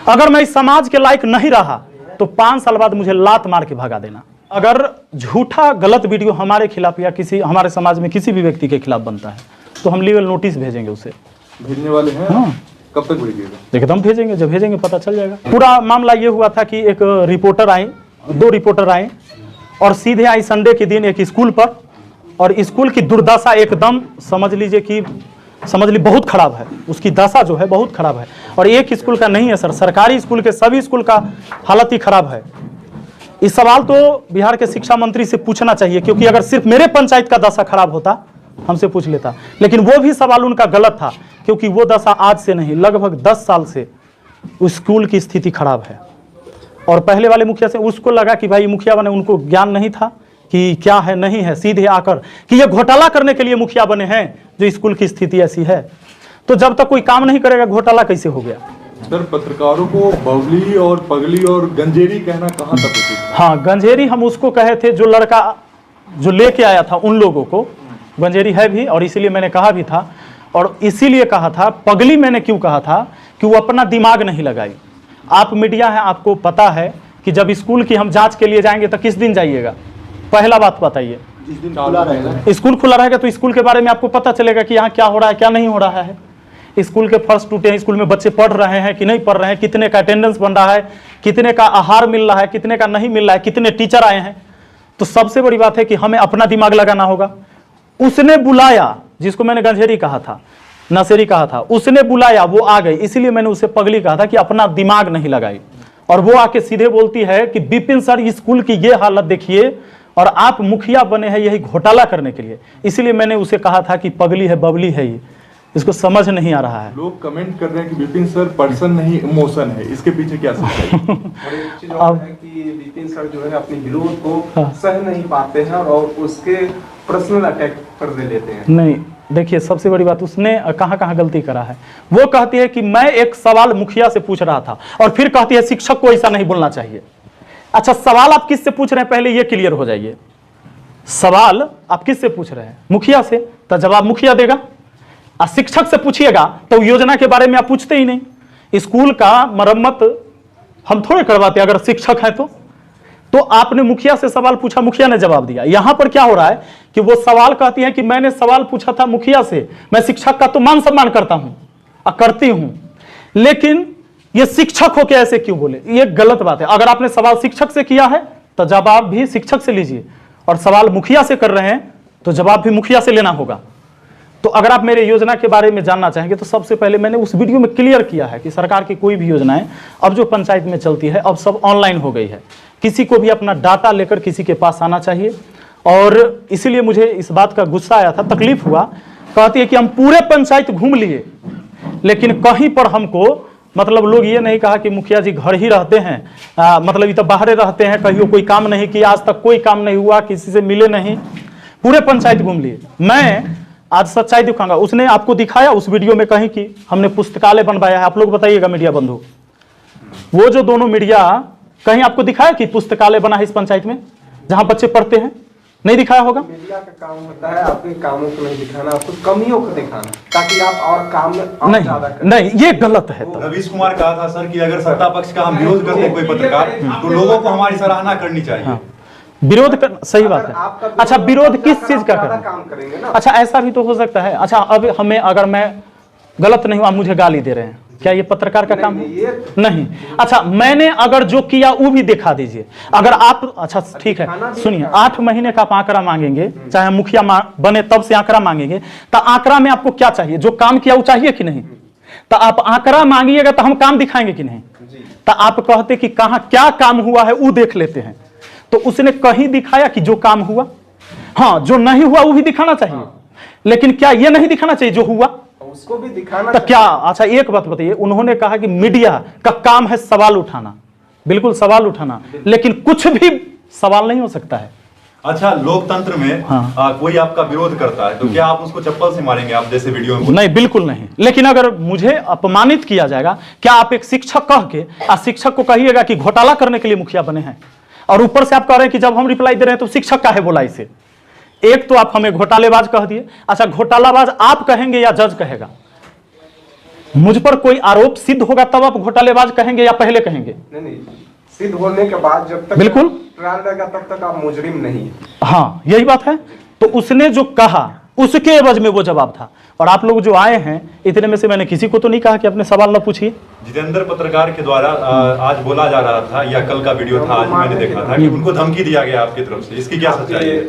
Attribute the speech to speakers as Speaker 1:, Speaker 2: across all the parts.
Speaker 1: अगर मैं इस समाज के लायक नहीं रहा तो 5 साल बाद मुझे लात मार के भगा देना। अगर झूठा गलत वीडियो हमारे खिलाफ या किसी हमारे समाज में किसी भी व्यक्ति के खिलाफ बनता है तो हम लीगल नोटिस भेजेंगे उसे।
Speaker 2: भेजने वाले हैं?
Speaker 1: हाँ।
Speaker 2: कब तक भेजिएगा?
Speaker 1: एकदम भेजेंगे, जब भेजेंगे पता चल जाएगा। पूरा मामला ये हुआ था कि एक रिपोर्टर आए, 2 रिपोर्टर आए और सीधे आई संडे के दिन एक स्कूल पर, और स्कूल की दुर्दशा एकदम समझ लीजिए बहुत खराब है। उसकी दशा जो है बहुत खराब है, और एक स्कूल का नहीं है सर, सरकारी स्कूल के सभी स्कूल का हालत ही खराब है। इस सवाल तो बिहार के शिक्षा मंत्री से पूछना चाहिए, क्योंकि अगर सिर्फ मेरे पंचायत का दशा खराब होता हमसे पूछ लेता, लेकिन वो भी सवाल उनका गलत था, क्योंकि वो दशा आज से नहीं लगभग 10 साल से उस स्कूल की स्थिति खराब है। और पहले वाले मुखिया से उसको लगा कि भाई मुखिया बने, उनको ज्ञान नहीं था कि क्या है नहीं है, सीधे आकर कि ये घोटाला करने के लिए मुखिया बने हैं जो स्कूल की स्थिति ऐसी है। तो जब तक कोई काम नहीं करेगा घोटाला कैसे हो गया?
Speaker 2: सर, पत्रकारों को बबली और पगली और गंजेरी कहना कहाँ तक उचित है?
Speaker 1: हाँ, गंजेरी हम उसको कहे थे जो लड़का जो लेके आया था उन लोगों को गंजेरी है भी, और इसीलिए मैंने कहा भी था। और इसीलिए कहा था पगली, मैंने क्यों कहा था कि वो अपना दिमाग नहीं लगाई। आप मीडिया है, आपको पता है कि जब स्कूल की हम जांच के लिए जाएंगे तो किस दिन जाइएगा? पहला बात बताइए।
Speaker 2: जिस दिन खुला रहेगा,
Speaker 1: स्कूल खुला रहेगा तो स्कूल के बारे में आपको पता चलेगा कि यहाँ क्या हो रहा है क्या नहीं हो रहा है। स्कूल के फर्श टूटे हैं, स्कूल में बच्चे पढ़ रहे हैं कि नहीं पढ़ रहे हैं, कितने का अटेंडेंस बन रहा है, कितने का आहार मिल रहा है, कितने का नहीं मिल रहा है, कितने टीचर आए हैं। तो सबसे बड़ी बात है कि हमें अपना दिमाग लगाना होगा। उसने बुलाया, जिसको मैंने गंजेरी कहा था, नशेरी कहा था, उसने बुलाया, वो आ गई, इसीलिए मैंने उसे पगली कहा था कि अपना दिमाग नहीं लगाई। और वो आके सीधे बोलती है कि विपिन सर स्कूल की ये हालत देखिए और आप मुखिया बने हैं यही घोटाला करने के लिए। इसीलिए मैंने उसे कहा था कि पगली है बबली है ये, इसको समझ नहीं आ रहा है।
Speaker 2: लोग कमेंट कर रहे हैं कि विपिन सर पर्सन नहीं इमोशन है, इसके पीछे क्या सच्चाई है?
Speaker 3: और एक चीज और है कि विपिन सर जो है अपने विरोध को सह नहीं पाते हैं और उसके पर्सनल अटैक कर दे लेते हैं।
Speaker 1: नहीं, देखिए सबसे बड़ी बात उसने कहाँ गलती करा है। वो कहती है कि मैं एक सवाल मुखिया से पूछ रहा था और फिर कहती है शिक्षक को ऐसा नहीं बोलना चाहिए। अच्छा, सवाल आप किससे पूछ रहे हैं पहले ये क्लियर हो जाइए। सवाल आप किससे पूछ रहे हैं? मुखिया से, तो जवाब मुखिया देगा। और शिक्षक से पूछिएगा तो योजना के बारे में आप पूछते ही नहीं। स्कूल का मरम्मत हम थोड़े करवाते अगर शिक्षक है तो आपने मुखिया से सवाल पूछा, मुखिया ने जवाब दिया। यहां पर क्या हो रहा है कि वो सवाल कहती है कि मैंने सवाल पूछा था मुखिया से, मैं शिक्षक का तो मान सम्मान करता हूं और करती हूं, लेकिन ये शिक्षक हो के ऐसे क्यों बोले? ये गलत बात है। अगर आपने सवाल शिक्षक से किया है तो जवाब भी शिक्षक से लीजिए, और सवाल मुखिया से कर रहे हैं तो जवाब भी मुखिया से लेना होगा। तो अगर आप मेरे योजना के बारे में जानना चाहेंगे तो सबसे पहले मैंने उस वीडियो में क्लियर किया है कि सरकार की कोई भी योजनाएं अब जो पंचायत में चलती है अब सब ऑनलाइन हो गई है। किसी को भी अपना डाटा लेकर किसी के पास आना चाहिए, और इसीलिए मुझे इस बात का गुस्सा आया था, तकलीफ हुआ। कहती है कि हम पूरे पंचायत घूम लिए लेकिन कहीं पर हमको मतलब लोग ये नहीं कहा कि मुखिया जी घर ही रहते हैं, मतलब ये तो बाहर रहते हैं, कहीं कोई काम नहीं किया, आज तक कोई काम नहीं हुआ, किसी से मिले नहीं, पूरे पंचायत घूम लिए। मैं आज सच्चाई दिखाऊंगा। उसने आपको दिखाया उस वीडियो में कहीं कि हमने पुस्तकालय बनवाया है? आप लोग बताइएगा मीडिया बंधु, वो जो दोनों मीडिया कहीं आपको दिखाया कि पुस्तकालय बना है इस पंचायत में जहां बच्चे पढ़ते हैं? नहीं दिखाया होगा।
Speaker 3: मीडिया का काम होता है अपने कामों को नहीं दिखाना, आपको कमियों को दिखाना, ताकि आप और काम में और ज्यादा करें।
Speaker 1: नहीं, ये गलत है। तो
Speaker 4: रवीश कुमार कहा था सर कि अगर सत्ता पक्ष का हम विरोध करते हैं कोई पत्रकार तो लोगों को हमारी सराहना करनी चाहिए।
Speaker 1: हाँ, विरोध कर, सही बात है। अच्छा, विरोध किस चीज का करें? अच्छा, ऐसा भी तो हो सकता है। अच्छा, अब हमें, अगर मैं गलत नहीं हूं, आप मुझे गाली दे रहे हैं, क्या ये पत्रकार का काम है? नहीं। अच्छा, मैंने अगर जो किया वो भी दिखा दीजिए। अगर आप, अच्छा ठीक है, सुनिए, 8 महीने का आप आंकड़ा मांगेंगे, चाहे मुखिया बने तब से आंकड़ा मांगेंगे, तो आंकड़ा में आपको क्या चाहिए? जो काम किया वो चाहिए कि नहीं? तो आप आंकड़ा मांगिएगा तो हम काम दिखाएंगे कि नहीं? तो आप कहते कि कहां क्या काम हुआ है वो देख लेते हैं, तो उसने कहीं दिखाया कि जो काम हुआ? हाँ, जो नहीं हुआ वो भी दिखाना चाहिए, लेकिन क्या ये नहीं दिखाना चाहिए जो हुआ?
Speaker 3: उसको भी दिखाना
Speaker 1: तो क्या? अच्छा, एक बात बताइए, उन्होंने कहा कि मीडिया का काम है सवाल उठाना, बिल्कुल सवाल उठाना, लेकिन कुछ भी सवाल नहीं हो सकता है।
Speaker 4: अच्छा, लोकतंत्र में कोई आपका विरोध करता है तो क्या आप उसको चप्पल से मारेंगे? आप जैसे वीडियो में
Speaker 1: नहीं, बिल्कुल नहीं। लेकिन अगर मुझे अपमानित किया जाएगा, क्या आप एक शिक्षक कह के शिक्षक को कहिएगा कि घोटाला करने के लिए मुखिया बने हैं, और ऊपर से आप कह रहे हैं कि जब हम रिप्लाई दे रहे हैं तो शिक्षक काहे बोला इसे? एक तो आप हमें घोटालेबाज कह दिए। अच्छा, घोटालाबाज आप कहेंगे या जज कहेगा? मुझ पर कोई आरोप सिद्ध होगा तब आप घोटालेबाज कहेंगे या पहले कहेंगे?
Speaker 3: नहीं, सिद्ध होने के बाद जब तक
Speaker 1: बिल्कुल
Speaker 3: ट्रायल रहेगा तब तक आप मुजरिम नहीं।
Speaker 1: हाँ, यही बात है। तो उसने जो कहा उसके एवज में वो जवाब था। और आप लोग जो आए हैं इतने में से मैंने किसी को तो नहीं कहा कि अपने सवाल न पूछिए।
Speaker 4: जितेंद्र पत्रकार के द्वारा आज बोला जा रहा था, या कल का वीडियो था, आज मैंने देखा था कि उनको धमकी दिया गया आपकी तरफ से, इसकी क्या सच्चाई है?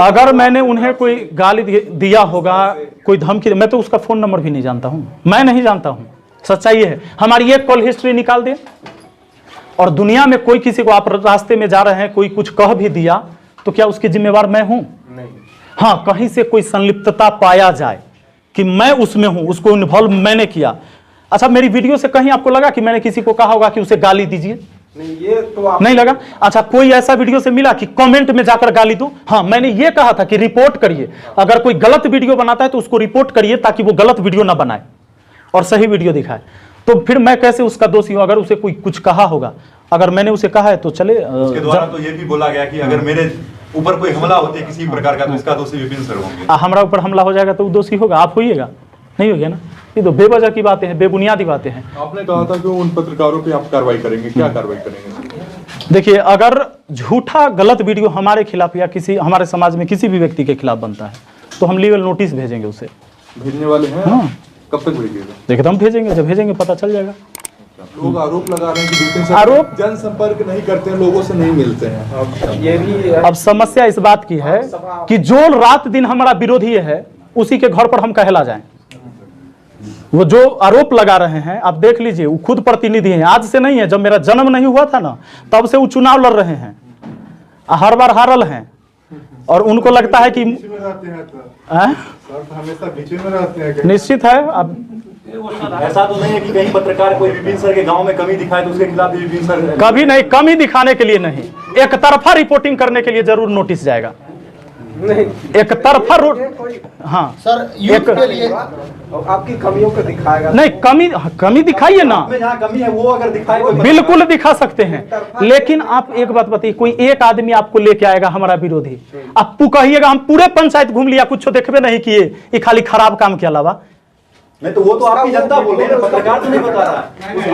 Speaker 1: अगर मैंने उन्हें कोई गाली दिया होगा, कोई धमकी, मैं तो उसका फोन नंबर भी नहीं जानता हूं, मैं नहीं जानता हूं। सच्चाई है हमारी एक कॉल हिस्ट्री निकाल दे, और दुनिया में कोई किसी को, आप रास्ते में जा रहे हैं कोई कुछ कह भी दिया तो क्या उसकी जिम्मेवार मैं हूं?
Speaker 3: नहीं।
Speaker 1: हाँ, कहीं से कोई संलिप्तता पाया जाए कि मैं उसमें हूं, उसको इन्वॉल्व मैंने किया। अच्छा, मेरी वीडियो से कहीं आपको लगा कि मैंने किसी को कहा होगा कि उसे गाली दीजिए?
Speaker 3: नहीं, ये तो आप
Speaker 1: नहीं लगा। अच्छा, कोई ऐसा वीडियो से मिला कि कमेंट में जाकर गाली दो? हाँ, मैंने ये कहा था कि रिपोर्ट करिए, अगर कोई गलत वीडियो बनाता है तो उसको रिपोर्ट करिए ताकि वो गलत वीडियो ना बनाए और सही वीडियो दिखाए। तो फिर मैं कैसे उसका दोषी हूं? अगर उसे कोई कुछ कहा होगा, अगर मैंने उसे कहा है तो चले।
Speaker 4: उसके द्वारा तो ये भी बोला गया कि अगर मेरे ऊपर कोई हमला होती है किसी प्रकार का तो इसका दोषी विपिन सर होंगे।
Speaker 1: हमारा ऊपर हमला हो जाएगा तो वो दोषी होगा, आप होइएगा? नहीं होगा ना। ये तो बेवजह की बातें हैं, बेबुनियादी बातें हैं।
Speaker 2: आपने कहा था कि उन पत्रकारों पे आप कार्रवाई करेंगे, क्या कार्रवाई करेंगे?
Speaker 1: देखिए, अगर झूठा गलत वीडियो हमारे खिलाफ या किसी हमारे समाज में किसी भी व्यक्ति के खिलाफ बनता है तो हम लीगल नोटिस भेजेंगे उसे।
Speaker 2: भेजने वाले हैं?
Speaker 1: हाँ।
Speaker 2: कब तक भेजिएगा?
Speaker 1: देखिए, हम भेजेंगे, जब भेजेंगे पता चल जाएगा।
Speaker 2: लोग आरोप लगा रहे हैं कि विपिन सर
Speaker 1: आरोप
Speaker 2: जनसंपर्क नहीं करते हैं, लोगों से नहीं मिलते हैं।
Speaker 3: ये भी
Speaker 1: अब समस्या इस बात की है कि जो रात दिन हमारा विरोधी है उसी के घर पर हम कहला जाएं। वो जो आरोप लगा रहे हैं आप देख लीजिए, वो खुद प्रतिनिधि हैं, आज से नहीं है, जब मेरा जन्म नहीं हुआ था ना तब से वो चुनाव लड़ रहे हैं, हर बार हारल हैं। और उनको लगता है कि
Speaker 2: हमेशा बीच में रहते हैं।
Speaker 1: निश्चित है। अब
Speaker 4: ऐसा तो नहीं है कि कहीं पत्रकार कोई विपिन सर के गांव में कमी दिखाए तो उसके खिलाफ भी विपिन सर
Speaker 1: कभी नहीं, कमी दिखाने के लिए नहीं, एक तरफा रिपोर्टिंग करने के लिए जरूर नोटिस जाएगा।
Speaker 3: नहीं,
Speaker 1: एक तरफा हाँ
Speaker 5: सर,
Speaker 1: एक
Speaker 5: के लिए
Speaker 3: आपकी कमियों को दिखाएगा।
Speaker 1: नहीं, कमी दिखाइए ना,
Speaker 4: जहाँ कमी है वो अगर दिखाए कोई
Speaker 1: बिल्कुल दिखा सकते हैं। लेकिन आप एक बात बताइए, कोई एक आदमी आपको लेके आएगा हमारा विरोधी, आप कहिएगा हम पूरे पंचायत घूम लिया कुछ देखबे नहीं किए, ये खाली खराब काम के अलावा।
Speaker 4: नहीं तो वो तो आपकी जनता बोल रही है, पत्रकार तो नहीं बता रहा,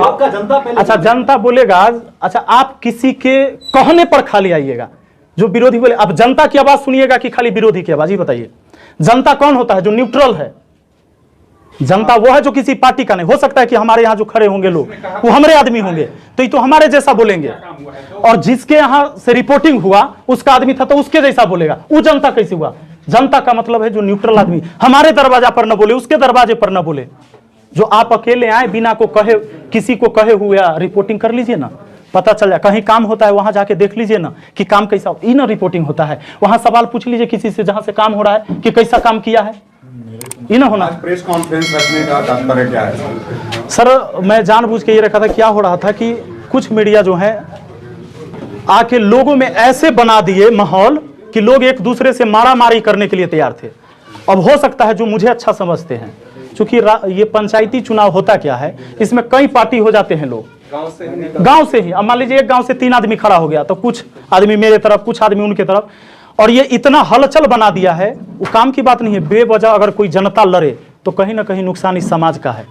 Speaker 4: आपका जनता पहले।
Speaker 1: अच्छा, जनता बोलेगा। अच्छा, आप किसी के कहने पर खाली आइएगा, जो विरोधी बोले। अब जनता की आवाज सुनिएगा कि खाली विरोधी की आवाज? ही बताइए, जनता कौन होता है? जो न्यूट्रल है। जनता वो है जो किसी पार्टी का नहीं। हो सकता है कि हमारे यहाँ जो खड़े होंगे लोग वो हमारे आदमी होंगे तो ये तो हमारे जैसा बोलेंगे, और जिसके यहाँ से रिपोर्टिंग हुआ उसका आदमी था तो उसके जैसा बोलेगा। वो जनता कैसे हुआ? जनता का मतलब है जो न्यूट्रल आदमी, हमारे दरवाजा पर न बोले, उसके दरवाजे पर न बोले। जो आप अकेले आए बिना को कहे, किसी को कहे हुए रिपोर्टिंग कर लीजिए ना, पता चल जाए। कहीं काम होता है वहां जाके देख लीजिए ना कि काम कैसा, इन रिपोर्टिंग होता है। वहां सवाल पूछ लीजिए किसी से जहां से काम हो रहा है कि कैसा काम किया है, इन होना।
Speaker 6: प्रेस कॉन्फ्रेंस रखने का तात्पर्य क्या है?
Speaker 1: सर, मैं जानबूझ के ये रखा था, क्या हो रहा था कि कुछ मीडिया जो है आके लोगों में ऐसे बना दिए माहौल कि लोग एक दूसरे से मारामारी करने के लिए तैयार थे। अब हो सकता है जो मुझे अच्छा समझते हैं, चूंकि ये पंचायती चुनाव होता क्या है, इसमें कई पार्टी हो जाते हैं लोग गांव से ही। अब मान लीजिए एक गांव से 3 आदमी खड़ा हो गया तो कुछ आदमी मेरे तरफ, कुछ आदमी उनके तरफ, और ये इतना हलचल बना दिया है। वो काम की बात नहीं है, बेवजह अगर कोई जनता लड़े तो कहीं ना कहीं नुकसान इस समाज का है।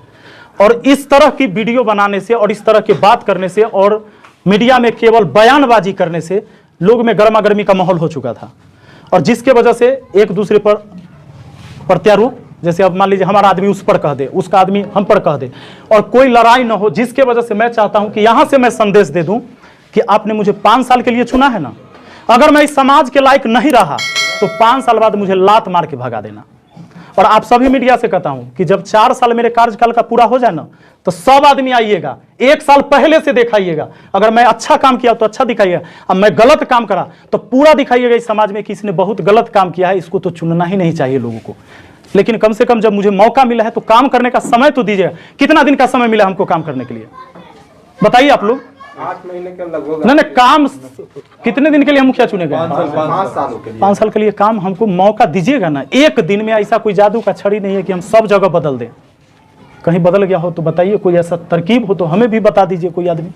Speaker 1: और इस तरह की वीडियो बनाने से और इस तरह की बात करने से और मीडिया में केवल बयानबाजी करने से लोग में गर्मा गर्मी का माहौल हो चुका था, और जिसके वजह से एक दूसरे पर प्रत्यारोप, जैसे अब मान लीजिए हमारा आदमी उस पर कह दे, उसका आदमी हम पर कह दे, और कोई लड़ाई ना हो, जिसके वजह से मैं चाहता हूं कि यहां से मैं संदेश दे दूं कि आपने मुझे 5 साल के लिए चुना है ना, अगर मैं इस समाज के लायक नहीं रहा तो 5 साल बाद मुझे लात मार के भगा देना। और आप सभी मीडिया से कहता हूं कि जब 4 साल मेरे कार्यकाल का पूरा हो जाए ना तो सब आदमी आइएगा, 1 साल पहले से दिखाइएगा। अगर मैं अच्छा काम किया तो अच्छा दिखाइएगा, अब मैं गलत काम करा तो पूरा दिखाइएगा इस समाज में कि इसने बहुत गलत काम किया है, इसको तो चुनना ही नहीं चाहिए लोगों को। लेकिन कम से कम जब मुझे मौका मिला है तो काम करने का समय तो दीजिएगा। कितना दिन का समय मिला हमको काम करने के लिए, बताइए आप लोग?
Speaker 3: 8 महीने के लगभग।
Speaker 1: नहीं, काम कितने दिन के लिए हम मुखिया चुने गए?
Speaker 3: 5 सालों के लिए।
Speaker 1: 5 साल के लिए काम हमको मौका दीजिएगा ना। एक दिन में ऐसा कोई जादू का छड़ी नहीं है कि हम सब जगह बदल दें। कहीं बदल गया हो तो बताइए, कोई ऐसा तरकीब हो तो हमें भी बता दीजिए कोई आदमी।